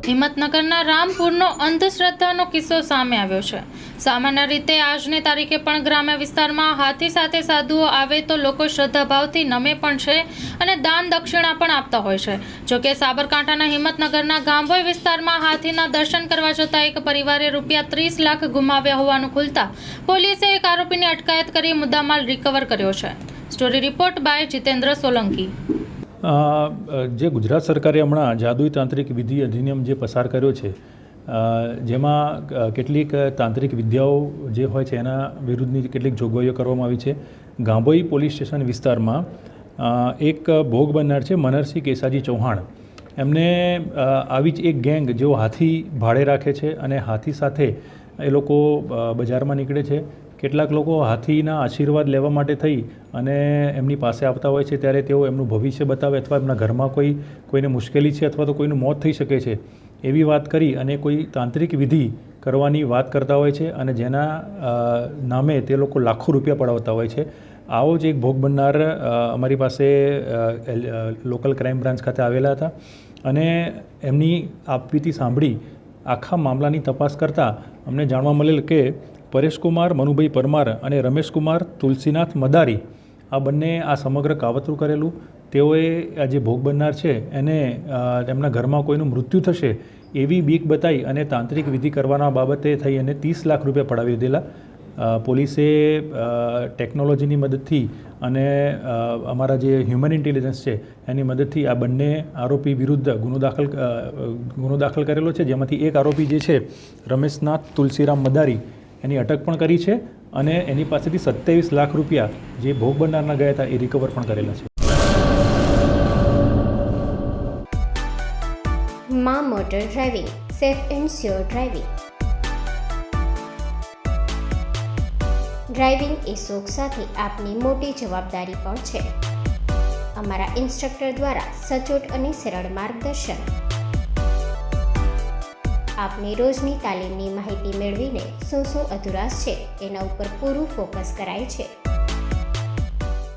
હિંમતનગરના રામપુરનો અંધશ્રદ્ધાનો કિસ્સો સામે આવ્યો છે। સામાન્ય રીતે આજની તારીખે પણ ગ્રામ્ય વિસ્તારમાં હાથી સાથે સાધુઓ આવે તો લોકો શ્રદ્ધાભાવથી નમે પણ છે અને દાન દક્ષિણા પણ આપતા હોય છે। જોકે સાબરકાંઠાના હિંમતનગરના ગાંભોઈ વિસ્તારમાં હાથીના દર્શન કરવા જતા એક પરિવારે ₹30 લાખ ગુમાવ્યા હોવાનું ખુલતા પોલીસે એક આરોપીની અટકાયત કરી મુદ્દામાલ રિકવર કર્યો છે। Story report by Jitendra Solanki. જે ગુજરાત સરકારે હમણાં જાદુઈ તાંત્રિક વિધિ અધિનિયમ જે પસાર કર્યો છે, જેમાં કેટલીક તાંત્રિક વિદ્યાઓ જે હોય છે એના વિરુદ્ધની કેટલીક જોગવાઈઓ કરવામાં આવી છે। ગાંભોઈ પોલીસ સ્ટેશન વિસ્તારમાં એક ભોગ બનનાર છે મનરસિંહ કેસાજી ચૌહાણ। એમને આવી જ એક ગેંગ જેઓ હાથી ભાડે રાખે છે અને હાથી સાથે એ લોકો બજારમાં નીકળે છે। કેટલાક લોકો હાથીના આશીર્વાદ લેવા માટે થઈ અને એમની પાસે આવતા હોય છે, ત્યારે તેઓ એમનું ભવિષ્ય બતાવે અથવા એમના ઘરમાં કોઈને મુશ્કેલી છે અથવા તો કોઈનું મોત થઈ શકે છે એવી વાત કરી અને કોઈ તાંત્રિક વિધિ કરવાની વાત કરતા હોય છે અને જેના નામે તે લોકો લાખો રૂપિયા પડાવતા હોય છે। આવો જ એક ભોગ બનનાર અમારી પાસે લોકલ ક્રાઇમ બ્રાન્ચ ખાતે આવેલા હતા અને એમની આપવીતી સાંભળી આખા મામલાની તપાસ કરતાં અમને જાણવા મળેલ કે પરેશકુમાર મનુભાઈ પરમાર અને રમેશકુમાર તુલસીનાથ મદારી આ બંને આ સમગ્ર કાવતરું કરેલું। તેઓએ આ જે ભોગ બનનાર છે એને તેમના ઘરમાં કોઈનું મૃત્યુ થશે એવી બીક બતાવી અને તાંત્રિક વિધિ કરવાના બાબતે થઈ અને ₹30 લાખ પડાવી દીધેલા। પોલીસે ટેકનોલોજીની મદદથી અને અમારા જે હ્યુમન ઇન્ટેલિજન્સ છે એની મદદથી આ બંને આરોપી વિરુદ્ધ ગુનો દાખલ કરેલો છે, જેમાંથી એક આરોપી જે છે રમેશનાથ તુલસીરામ મદારી એની અટક પણ કરી છે અને એની પાસેથી ₹27 લાખ જે ભોગ બનનારના ગયા હતા એ રિકવર પણ કરેલા છે। માં motor driving, safe and sure driving. Driving એ શોખ સાથે આપની મોટી જવાબદારી પણ છે। અમારા ઇન્સ્ટ્રક્ટર દ્વારા સચોટ અને સરળ માર્ગદર્શન આપની રોજની તાલીમની માહિતી મેળવીને શું અધુરાશ છે એના ઉપર પૂરું ફોકસ કરાય છે।